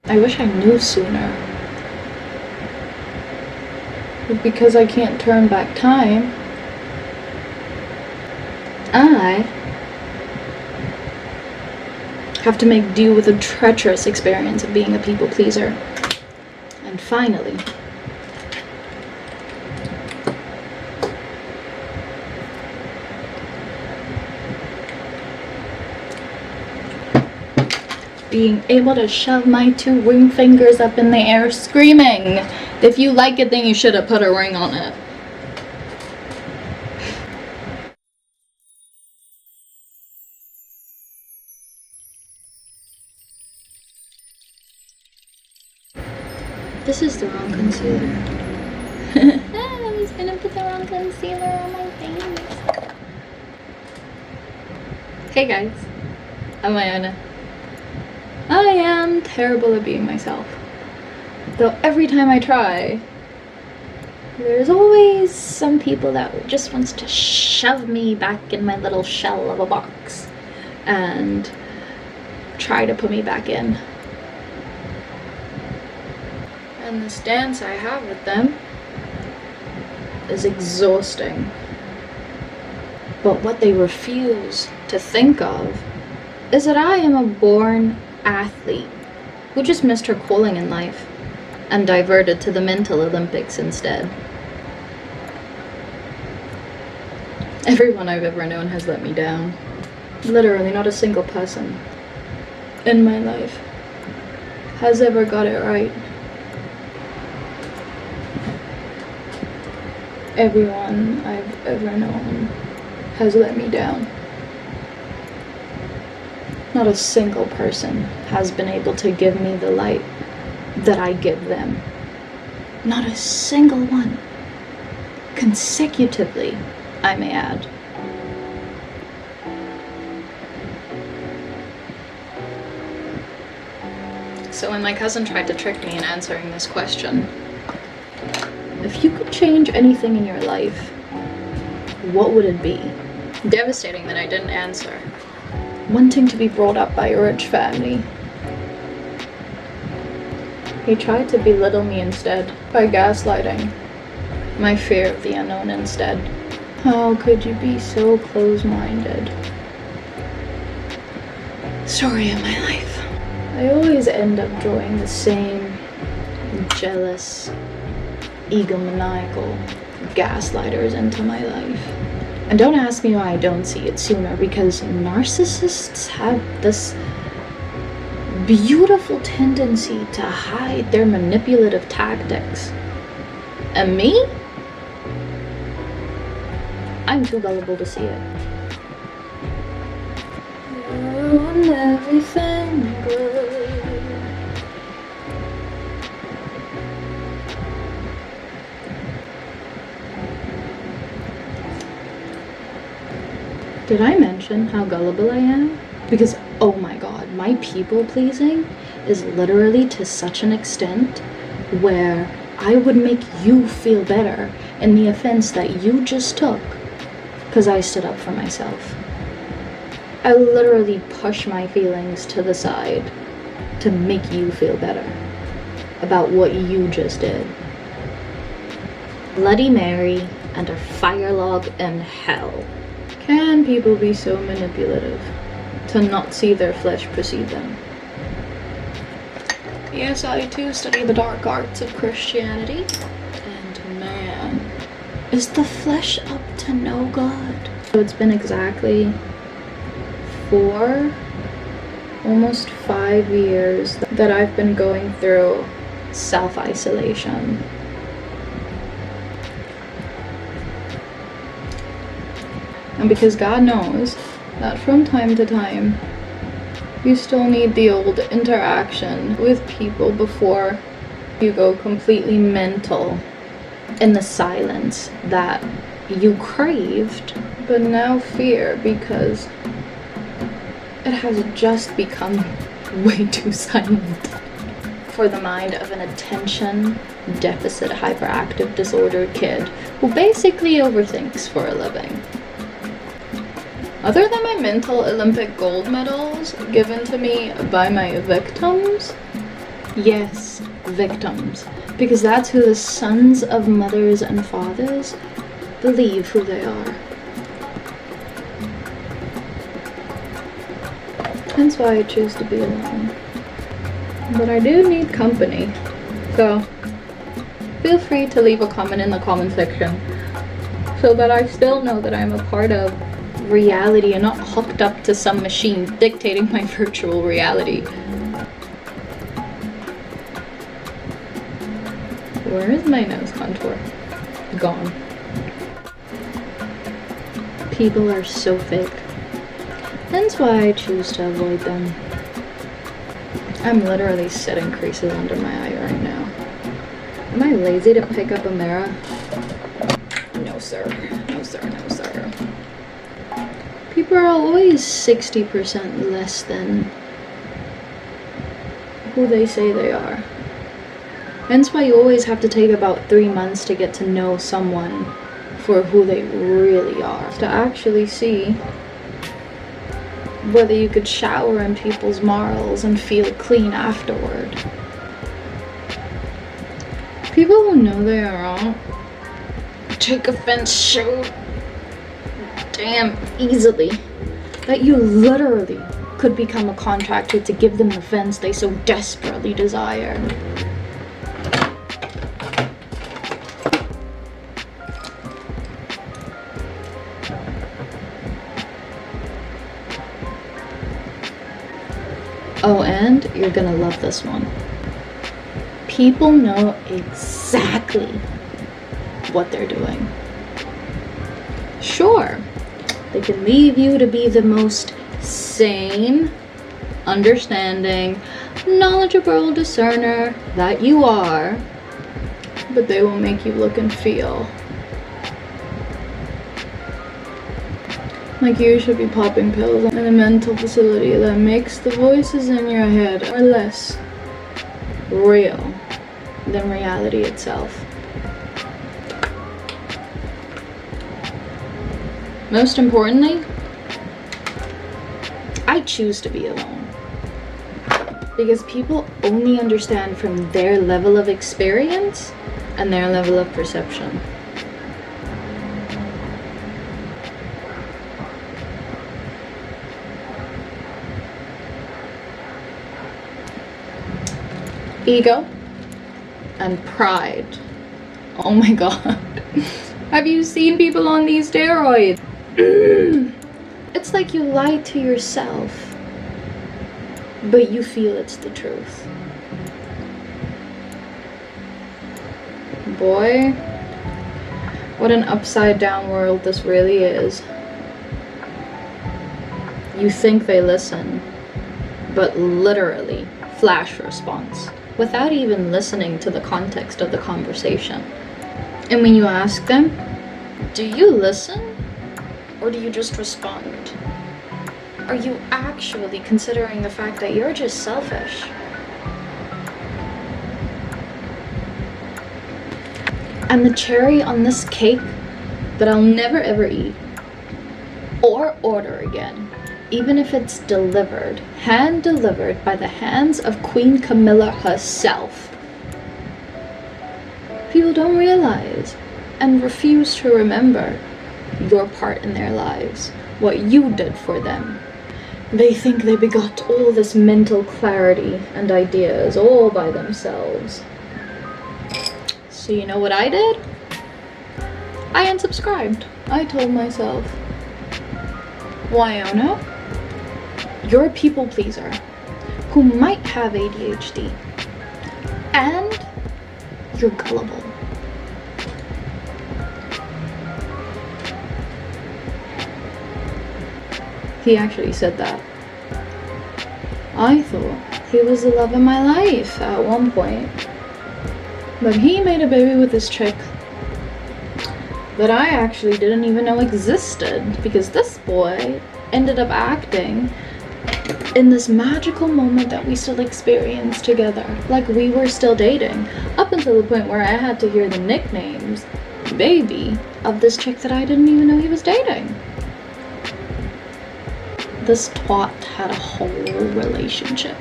I wish I knew sooner. But because I can't turn back time, I have to make do with a treacherous experience of being a people pleaser. And finally, being able to shove my 2 ring fingers up in the air screaming, if you like it, then you should have put a ring on it. This is the wrong concealer. I was gonna put the wrong concealer on my face. Hey guys, I'm Wyona. I am terrible at being myself. Though every time I try, there's always some people that just wants to shove me back in my little shell of a box and try to put me back in. And this dance I have with them is exhausting. But what they refuse to think of is that I am a born athlete who just missed her calling in life and diverted to the mental Olympics instead. Everyone I've ever known has let me down. Literally not a single person in my life has ever got it right. Everyone I've ever known has let me down. Not a single person has been able to give me the light that I give them. Not a single one. Consecutively, I may add. So when my cousin tried to trick me in answering this question, if you could change anything in your life, what would it be? Devastating that I didn't answer. Wanting to be brought up by a rich family. He tried to belittle me instead by gaslighting my fear of the unknown instead. How could you be so close-minded? Story of my life. I always end up drawing the same jealous, egomaniacal gaslighters into my life. And don't ask me why I don't see it sooner, because narcissists have this beautiful tendency to hide their manipulative tactics. And me? I'm too gullible to see it. You're everything good. Did I mention how gullible I am? Because, oh my god, my people pleasing is literally to such an extent where I would make you feel better in the offense that you just took because I stood up for myself. I literally push my feelings to the side to make you feel better about what you just did. Bloody Mary and a fire log in hell. Can people be so manipulative to not see their flesh precede them? Yes, I too study the dark arts of Christianity, and man, is the flesh up to no good. So it's been exactly 4, almost 5 years that I've been going through self-isolation. And because God knows that from time to time, you still need the old interaction with people before you go completely mental in the silence that you craved, but now fear because it has just become way too silent for the mind of an attention deficit hyperactive disordered kid who basically overthinks for a living. Other than my mental Olympic gold medals given to me by my victims, Yes, victims. Because that's who the sons of mothers and fathers believe who they are. Hence why I choose to be alone. But I do need company. So, feel free to leave a comment in the comment section so that I still know that I'm a part of reality and not hooked up to some machine dictating my virtual reality. Where is my nose contour? Gone. People are so fake. Hence why I choose to avoid them. I'm literally setting creases under my eye right now. Am I lazy to pick up a mirror? No sir, no sir, no sir. People are always 60% less than who they say they are. Hence why you always have to take about 3 months to get to know someone for who they really are. To actually see whether you could shower in people's morals and feel clean afterward. People who know they are wrong take offense so damn easily that you literally could become a contractor to give them the fence they so desperately desire. Oh, and you're gonna love this one. People know exactly what they're doing. Sure, they can leave you to be the most sane, understanding, knowledgeable discerner that you are, but they will make you look and feel like you should be popping pills in a mental facility that makes the voices in your head are less real than reality itself. Most importantly, I choose to be alone. Because people only understand from their level of experience and their level of perception. Ego and pride. Oh my god. Have you seen people on these steroids? It's like you lie to yourself, but you feel it's the truth. Boy, what an upside down world this really is. You think they listen, but literally flash response, without even listening to the context of the conversation. And when you ask them, do you listen or do you just respond? Are you actually considering the fact that you're just selfish? And the cherry on this cake that I'll never ever eat or order again, even if it's delivered, hand delivered by the hands of Queen Camilla herself. People don't realize and refuse to remember your part in their lives, what you did for them. They think they begot all this mental clarity and ideas all by themselves. So you know what I did? I unsubscribed. I told myself, Wyona, you're a people pleaser who might have ADHD, and you're gullible. He actually said that. I thought he was the love of my life at one point, but he made a baby with this chick that I actually didn't even know existed, because this boy ended up acting in this magical moment that we still experienced together, like we were still dating, up until the point where I had to hear the nicknames, baby, of this chick that I didn't even know he was dating. This twat had a whole relationship.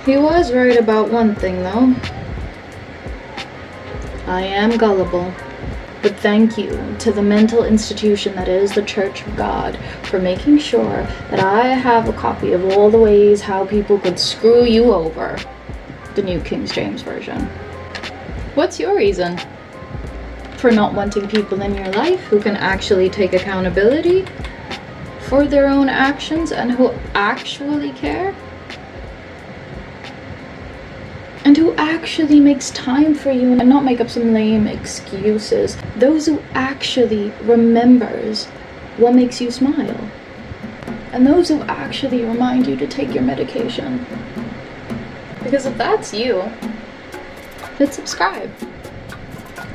He was right about one thing, though. I am gullible. But thank you to the mental institution that is the Church of God for making sure that I have a copy of all the ways how people could screw you over. The New King James Version. What's your reason for not wanting people in your life who can actually take accountability for their own actions and who actually care? And who actually makes time for you and not make up some lame excuses. Those who actually remembers what makes you smile. And those who actually remind you to take your medication. Because if that's you, hit subscribe.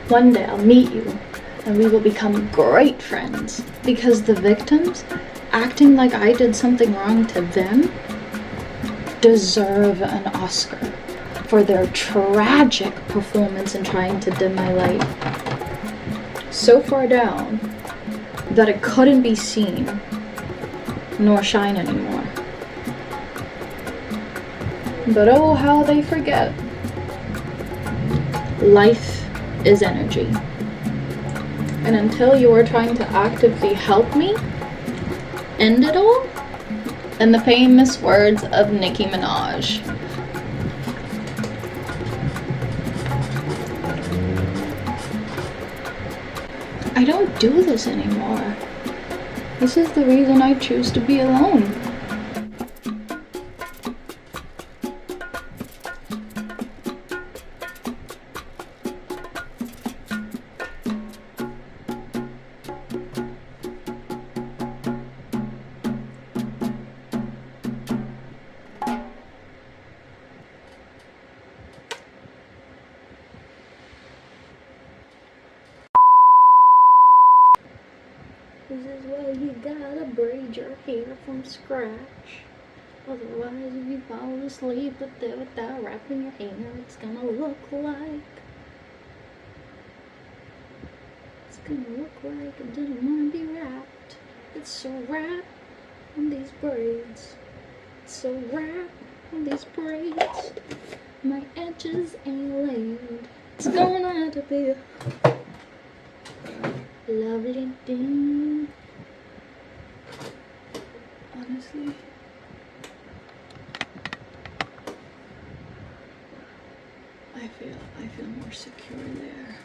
One day I'll meet you and we will become great friends. Because the victims, acting like I did something wrong to them, deserve an Oscar for their tragic performance in trying to dim my light. So far down that it couldn't be seen nor shine anymore. But oh, how they forget. Life is energy. And until you are trying to actively help me end it all, in the famous words of Nicki Minaj, I don't do this anymore. This is the reason I choose to be alone. This is why you gotta braid your hair from scratch. Otherwise, if you fall asleep without wrapping your hair, it's gonna look like... It's gonna look like it didn't wanna be wrapped. It's so wrapped on these braids. It's so wrapped on these braids. My edges ain't laid. It's gonna have to be a lovely thing. Honestly, I feel more secure there.